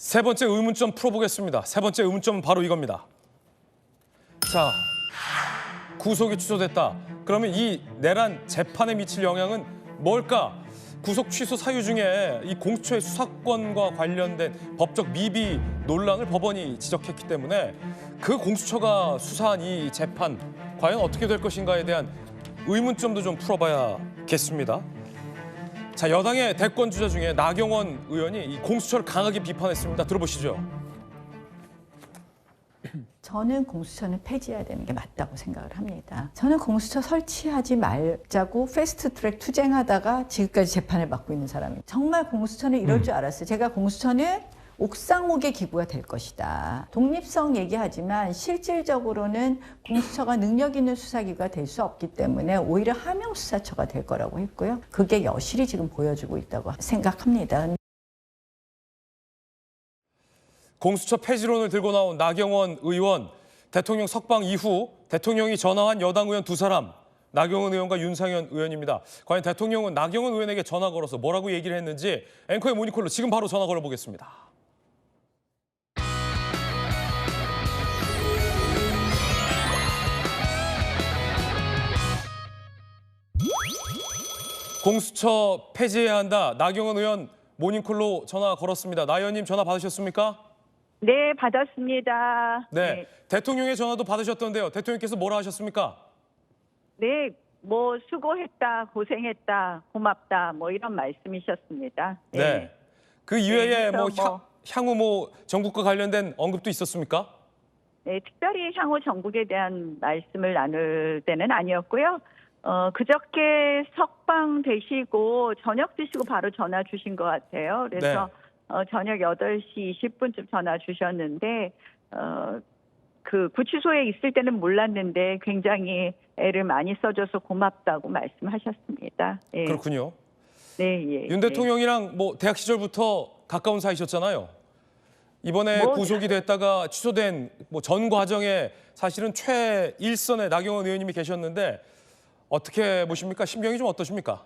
세 번째 의문점 풀어보겠습니다. 세 번째 의문점은 바로 이겁니다. 자, 구속이 취소됐다. 그러면 이 내란 재판에 미칠 영향은 뭘까? 구속 취소 사유 중에 이 공수처의 수사권과 관련된 법적 미비 논란을 법원이 지적했기 때문에 그 공수처가 수사한 이 재판 과연 어떻게 될 것인가에 대한 의문점도 좀 풀어봐야겠습니다. 자, 여당의 대권 주자 중에 나경원 의원이 이 공수처를 강하게 비판했습니다. 들어보시죠. 저는 공수처는 폐지해야 되는 게 맞다고 생각을 합니다. 저는 공수처 설치하지 말자고 패스트트랙 투쟁하다가 지금까지 재판을 받고 있는 사람입니다. 정말 공수처는 이럴 줄 알았어요. 제가 공수처는 옥상옥의 기구가 될 것이다. 독립성 얘기하지만 실질적으로는 공수처가 능력 있는 수사기구가 될 수 없기 때문에 오히려 하명수사처가 될 거라고 했고요. 그게 여실히 지금 보여주고 있다고 생각합니다. 공수처 폐지론을 들고 나온 나경원 의원, 대통령 석방 이후 대통령이 전화한 여당 의원 두 사람, 나경원 의원과 윤상현 의원입니다. 과연 대통령은 나경원 의원에게 전화 걸어서 뭐라고 얘기를 했는지 앵커의 모니콜로 지금 바로 전화 걸어보겠습니다. 공수처 폐지해야 한다. 나경원 의원 모닝콜로 전화 걸었습니다. 나 의원님 전화 받으셨습니까? 네, 받았습니다. 네. 대통령의 전화도 받으셨던데요. 대통령께서 뭐라 하셨습니까? 네, 뭐 수고했다, 고생했다, 고맙다, 뭐 이런 말씀이셨습니다. 네. 그 이외에 그래서 향후 정국과 관련된 언급도 있었습니까? 네, 특별히 향후 정국에 대한 말씀을 나눌 때는 아니었고요. 그저께 석방 되시고 저녁 드시고 바로 전화 주신 것 같아요. 그래서 저녁 8시 20분쯤 전화 주셨는데 그 구치소에 있을 때는 몰랐는데 굉장히 애를 많이 써줘서 고맙다고 말씀하셨습니다. 네. 그렇군요. 네, 예. 윤 대통령이랑 대학 시절부터 가까운 사이셨잖아요. 이번에 구속이 됐다가 취소된 전 과정에 사실은 최일선에 나경원 의원님이 계셨는데 어떻게 보십니까? 심경이 좀 어떠십니까?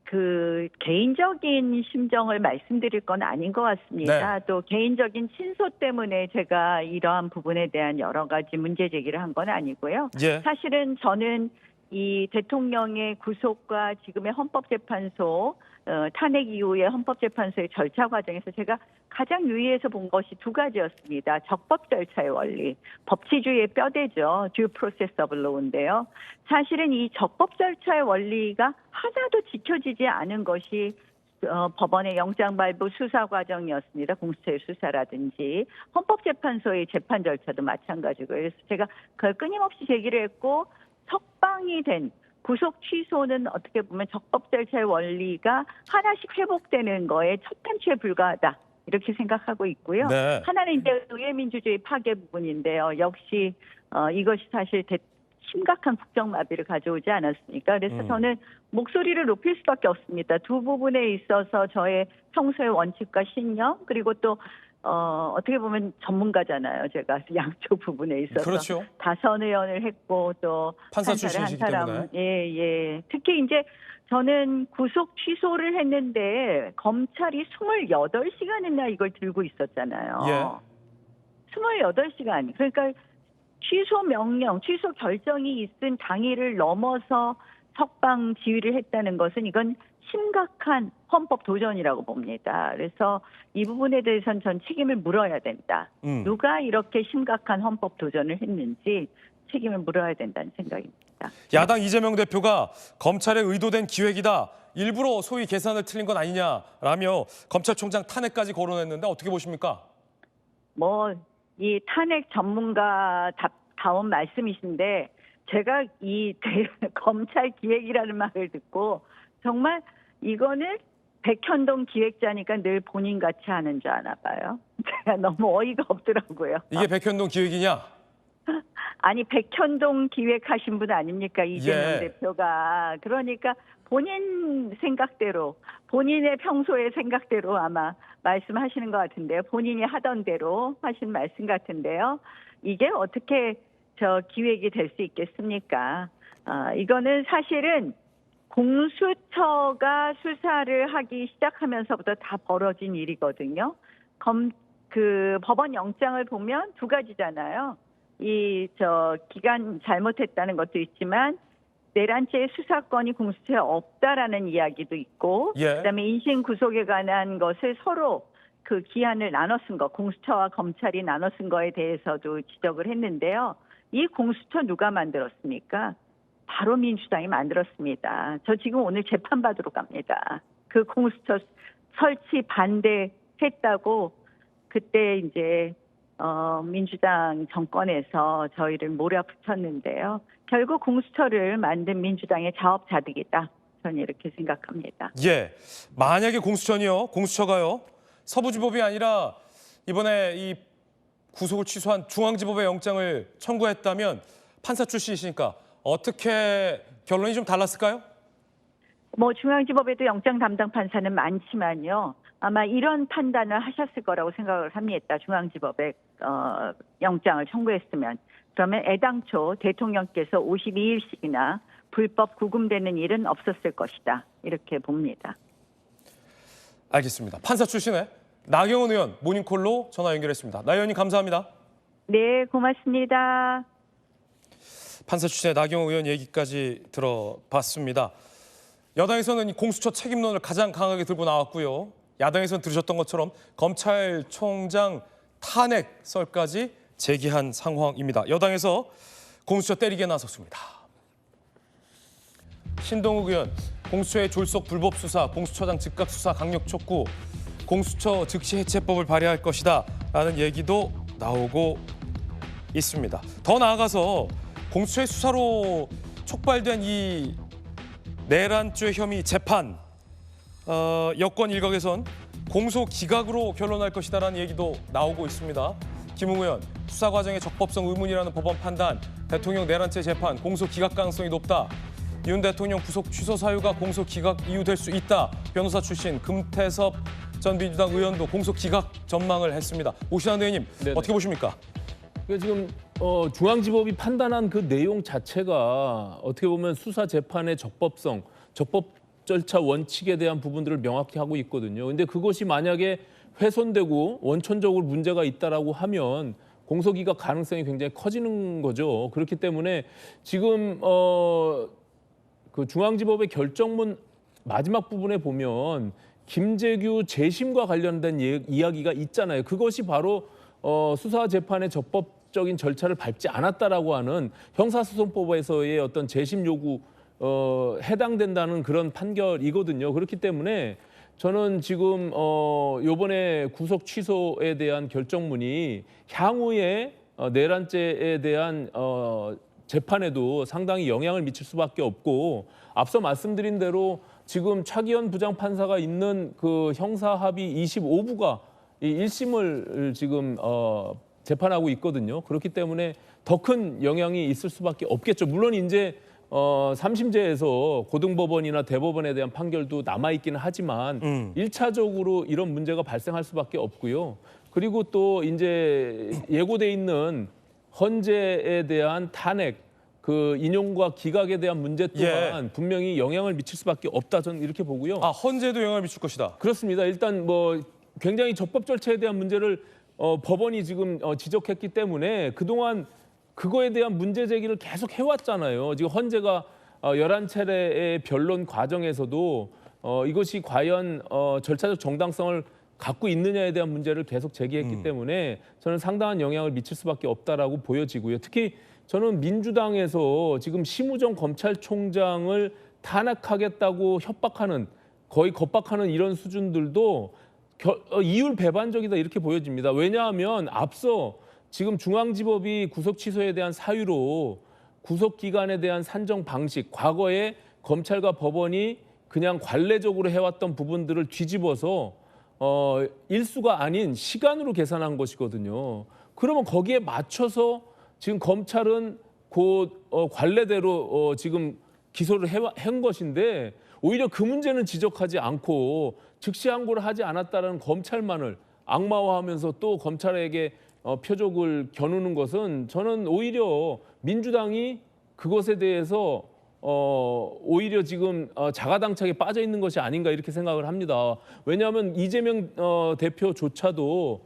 그 개인적인 심정을 말씀드릴 건 아닌 것 같습니다. 또 개인적인 친소 때문에 제가 이러한 부분에 대한 여러 가지 문제 제기를 한 건 아니고요. 사실은 저는 이 대통령의 구속과 지금의 헌법재판소 탄핵 이후의 헌법재판소의 절차 과정에서 제가 가장 유의해서 본 것이 두 가지였습니다. 적법 절차의 원리, 법치주의의 뼈대죠. Due Process of Law인데요. 사실은 이 적법 절차의 원리가 하나도 지켜지지 않은 것이 법원의 영장 발부 수사 과정이었습니다. 공수처의 수사라든지 헌법재판소의 재판 절차도 마찬가지고요. 그래서 제가 그걸 끊임없이 제기를 했고 석방이 된 구속 취소는 어떻게 보면 적법 절차의 원리가 하나씩 회복되는 거에 첫 단추에 불과하다. 이렇게 생각하고 있고요. 하나는 이제 의회민주주의 파괴 부분인데요. 역시 이것이 사실 심각한 국정마비를 가져오지 않았습니까? 그래서 저는 목소리를 높일 수밖에 없습니다. 두 부분에 있어서 저의 평소의 원칙과 신념 그리고 또 어떻게 보면 전문가잖아요. 제가 양쪽 부분에 있어서 그렇죠. 다선 의원을 했고 또 판사 출신이시기 때문에. 예. 특히 이제 저는 구속 취소를 했는데 검찰이 28시간이나 이걸 들고 있었잖아요. 28시간. 그러니까 취소 명령, 취소 결정이 있은 당일을 넘어서 석방 지휘를 했다는 것은 이건 심각한 헌법 도전이라고 봅니다. 그래서 이 부분에 대해서는 전 책임을 물어야 된다. 누가 이렇게 심각한 헌법 도전을 했는지 책임을 물어야 된다는 생각입니다. 야당 이재명 대표가 검찰의 의도된 기획이다. 일부러 소위 계산을 틀린 건 아니냐라며 검찰총장 탄핵까지 거론했는데 어떻게 보십니까? 이 탄핵 전문가 다운 말씀이신데 제가 이 검찰 기획이라는 말을 듣고 정말 이거는 백현동 기획자니까 늘 본인 같이 하는 줄 아나 봐요. 제가 너무 어이가 없더라고요. 이게 백현동 기획이냐? 아니 백현동 기획하신 분 아닙니까? 이재명 대표가. 그러니까 본인 생각대로 본인의 평소의 생각대로 아마 말씀하시는 것 같은데요. 본인이 하던 대로 하신 말씀 같은데요. 이게 어떻게 기획이 될 수 있겠습니까? 이거는 사실은 공수처가 수사를 하기 시작하면서부터 다 벌어진 일이거든요. 그 법원 영장을 보면 두 가지잖아요. 기간 잘못했다는 것도 있지만 내란죄 수사권이 공수처에 없다라는 이야기도 있고, 예. 그다음에 인신 구속에 관한 것을 서로 그 기한을 나눠 쓴 거, 공수처와 검찰이 나눠 쓴 거에 대해서도 지적을 했는데요. 이 공수처 누가 만들었습니까? 바로 민주당이 만들었습니다. 저 지금 오늘 재판받으러 갑니다. 그 공수처 설치 반대했다고 그때 이제 민주당 정권에서 저희를 몰아붙였는데요. 결국 공수처를 만든 민주당의 자업자득이다. 저는 이렇게 생각합니다. 예, 만약에 공수처가요, 서부지법이 아니라 이번에 이 구속을 취소한 중앙지법의 영장을 청구했다면 판사 출신이시니까 어떻게 결론이 좀 달랐을까요? 중앙지법에도 영장 담당 판사는 많지만요. 아마 이런 판단을 하셨을 거라고 생각을 합니다. 중앙지법에 영장을 청구했으면. 그러면 애당초 대통령께서 52일씩이나 불법 구금되는 일은 없었을 것이다. 이렇게 봅니다. 알겠습니다. 판사 출신의 나경원 의원 모닝콜로 전화 연결했습니다. 나 의원님 감사합니다. 네, 고맙습니다. 판사 출신의 나경원 의원 얘기까지 들어봤습니다. 여당에서는 이 공수처 책임론을 가장 강하게 들고 나왔고요. 야당에서는 들으셨던 것처럼 검찰총장 탄핵설까지 제기한 상황입니다. 여당에서 공수처 때리기에 나섰습니다. 신동욱 의원, 공수처의 졸속 불법 수사, 공수처장 즉각 수사 강력 촉구, 공수처 즉시 해체법을 발의할 것이다 라는 얘기도 나오고 있습니다. 더 나아가서 공수처의 수사로 촉발된 이 내란죄 혐의 재판, 여권 일각에선 공소 기각으로 결론할 것이다라는 얘기도 나오고 있습니다. 김웅 의원, 수사 과정의 적법성 의문이라는 법원 판단, 대통령 내란죄 재판 공소 기각 가능성이 높다. 윤 대통령 구속 취소 사유가 공소 기각 이유 될 수 있다. 변호사 출신 금태섭 전 민주당 의원도 공소 기각 전망을 했습니다. 오신환 의원님, 네네. 어떻게 보십니까? 지금 중앙지법이 판단한 그 내용 자체가 어떻게 보면 수사 재판의 적법성, 적법 절차 원칙에 대한 부분들을 명확히 하고 있거든요. 근데 그것이 만약에 훼손되고 원천적으로 문제가 있다라고 하면 공소기각 가능성이 굉장히 커지는 거죠. 그렇기 때문에 지금 그 중앙지법의 결정문 마지막 부분에 보면 김재규 재심과 관련된 이야기가 있잖아요. 그것이 바로 수사 재판의 적법적인 절차를 밟지 않았다라고 하는 형사소송법에서의 어떤 재심 요구 해당된다는 그런 판결이거든요. 그렇기 때문에 저는 지금 이번에 구속 취소에 대한 결정문이 향후에 내란죄에 대한 재판에도 상당히 영향을 미칠 수밖에 없고, 앞서 말씀드린 대로 지금 차기현 부장판사가 있는 그 형사합의 25부가 이 1심을 지금 재판하고 있거든요. 그렇기 때문에 더 큰 영향이 있을 수밖에 없겠죠. 물론 이제 3심제에서 고등법원이나 대법원에 대한 판결도 남아있기는 하지만 1차적으로 이런 문제가 발생할 수밖에 없고요. 그리고 또 이제 예고돼 있는 헌재에 대한 탄핵, 그 인용과 기각에 대한 문제 또한 분명히 영향을 미칠 수밖에 없다, 저는 이렇게 보고요. 아, 헌재도 영향을 미칠 것이다. 그렇습니다. 일단 굉장히 적법 절차에 대한 문제를 법원이 지금 지적했기 때문에 그동안 그거에 대한 문제 제기를 계속 해왔잖아요. 지금 헌재가 11차례의 변론 과정에서도 이것이 과연 절차적 정당성을 갖고 있느냐에 대한 문제를 계속 제기했기 때문에 저는 상당한 영향을 미칠 수밖에 없다라고 보여지고요. 특히 저는 민주당에서 지금 심우정 검찰총장을 탄핵하겠다고 협박하는, 거의 겁박하는 이런 수준들도 이율 배반적이다 이렇게 보여집니다. 왜냐하면 앞서 지금 중앙지법이 구속 취소에 대한 사유로 구속 기간에 대한 산정 방식, 과거에 검찰과 법원이 그냥 관례적으로 해왔던 부분들을 뒤집어서 일수가 아닌 시간으로 계산한 것이거든요. 그러면 거기에 맞춰서 지금 검찰은 그 관례대로 지금 기소를 한 것인데, 오히려 그 문제는 지적하지 않고 즉시 항고를 하지 않았다는 검찰만을 악마화하면서 또 검찰에게 표적을 겨누는 것은 저는 오히려 민주당이 그것에 대해서 오히려 지금 자가당착에 빠져 있는 것이 아닌가 이렇게 생각을 합니다. 왜냐하면 이재명 대표조차도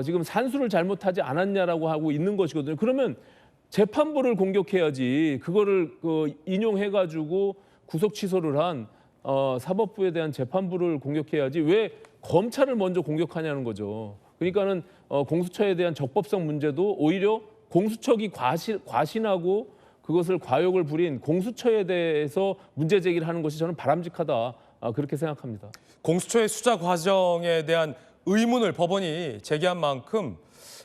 지금 산수를 잘못하지 않았냐라고 하고 있는 것이거든요. 그러면 재판부를 공격해야지 그거를 인용해가지고 구속 취소를 한 사법부에 대한 재판부를 공격해야지 왜 검찰을 먼저 공격하냐는 거죠. 그러니까는 공수처에 대한 적법성 문제도 오히려 공수처기 과신하고 그것을 과욕을 부린 공수처에 대해서 문제 제기를 하는 것이 저는 바람직하다 그렇게 생각합니다. 공수처의 수사 과정에 대한 의문을 법원이 제기한 만큼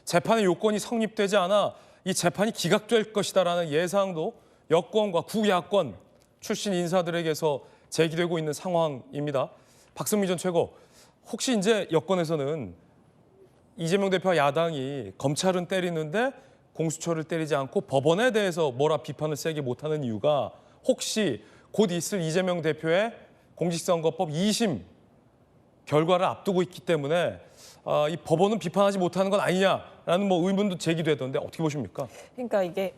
재판의 요건이 성립되지 않아 이 재판이 기각될 것이다라는 예상도 여권과 구야권 출신 인사들에게서 제기되고 있는 상황입니다. 박승미 전 최고, 혹시 이제 여권에서는 이재명 대표와 야당이 검찰은 때리는데 공수처를 때리지 않고 법원에 대해서 뭐라 비판을 세게 못하는 이유가 혹시 곧 있을 이재명 대표의 공직선거법 2심 결과를 앞두고 있기 때문에 이 법원은 비판하지 못하는 건 아니냐라는 뭐 의문도 제기되던데 어떻게 보십니까? 그러니까 이게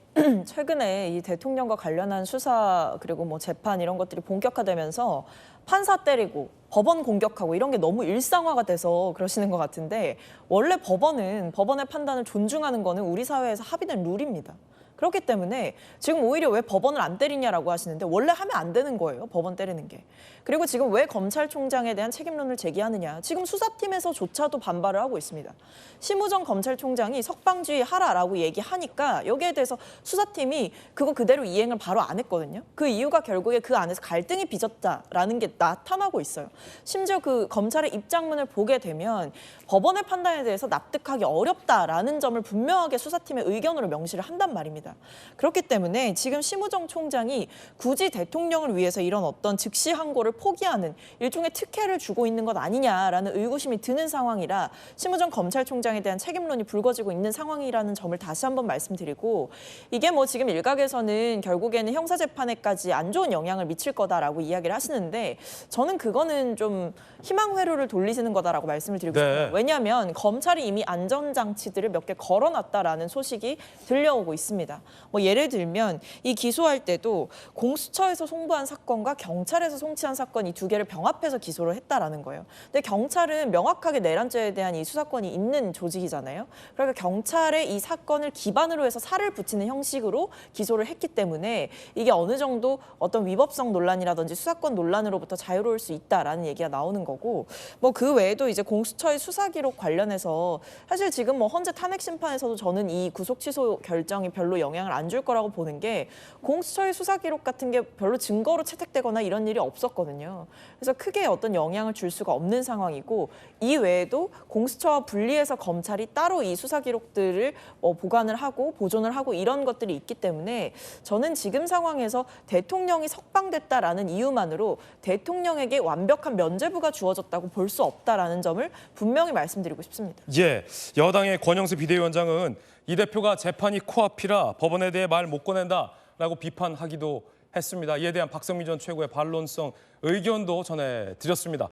최근에 이 대통령과 관련한 수사 그리고 뭐 재판 이런 것들이 본격화되면서 판사 때리고 법원 공격하고 이런 게 너무 일상화가 돼서 그러시는 것 같은데 원래 법원은 법원의 판단을 존중하는 거는 우리 사회에서 합의된 룰입니다. 그렇기 때문에 지금 오히려 왜 법원을 안 때리냐라고 하시는데 원래 하면 안 되는 거예요. 법원 때리는 게. 그리고 지금 왜 검찰총장에 대한 책임론을 제기하느냐. 지금 수사팀에서조차도 반발을 하고 있습니다. 심우정 검찰총장이 석방주의 하라라고 얘기하니까 여기에 대해서 수사팀이 그거 그대로 이행을 바로 안 했거든요. 그 이유가 결국에 그 안에서 갈등이 빚었다라는 게 나타나고 있어요. 심지어 그 검찰의 입장문을 보게 되면 법원의 판단에 대해서 납득하기 어렵다라는 점을 분명하게 수사팀의 의견으로 명시를 한단 말입니다. 그렇기 때문에 지금 심우정 총장이 굳이 대통령을 위해서 이런 어떤 즉시 항고를 포기하는 일종의 특혜를 주고 있는 것 아니냐라는 의구심이 드는 상황이라 심우정 검찰총장에 대한 책임론이 불거지고 있는 상황이라는 점을 다시 한번 말씀드리고 이게 뭐 지금 일각에서는 결국에는 형사재판에까지 안 좋은 영향을 미칠 거다라고 이야기를 하시는데 저는 그거는 좀 희망 회로를 돌리시는 거다라고 말씀을 드리고 싶어요. 왜냐하면 검찰이 이미 안전장치들을 몇 개 걸어놨다라는 소식이 들려오고 있습니다. 뭐 예를 들면 이 기소할 때도 공수처에서 송부한 사건과 경찰에서 송치한 사건 이 두 개를 병합해서 기소를 했다라는 거예요. 근데 경찰은 명확하게 내란죄에 대한 이 수사권이 있는 조직이잖아요. 그러니까 경찰의 이 사건을 기반으로 해서 살을 붙이는 형식으로 기소를 했기 때문에 이게 어느 정도 어떤 위법성 논란이라든지 수사권 논란으로부터 자유로울 수 있다라는 얘기가 나오는 거고 뭐 그 외에도 이제 공수처의 수사 기록 관련해서 사실 지금 뭐 헌재 탄핵 심판에서도 저는 이 구속 취소 결정이 별로 영향을 안 줄 거라고 보는 게 공수처의 수사 기록 같은 게 별로 증거로 채택되거나 이런 일이 없었거든요. 그래서 크게 어떤 영향을 줄 수가 없는 상황이고 이 외에도 공수처와 분리해서 검찰이 따로 이 수사 기록들을 보관을 하고 보존을 하고 이런 것들이 있기 때문에 저는 지금 상황에서 대통령이 석방됐다라는 이유만으로 대통령에게 완벽한 면죄부가 주어졌다고 볼 수 없다라는 점을 분명히 말씀드리고 싶습니다. 예, 여당의 권영세 비대위원장은 이 대표가 재판이 코앞이라 법원에 대해 말 못 꺼낸다라고 비판하기도 했습니다. 이에 대한 박성미 전 최고의 반론성 의견도 전해드렸습니다.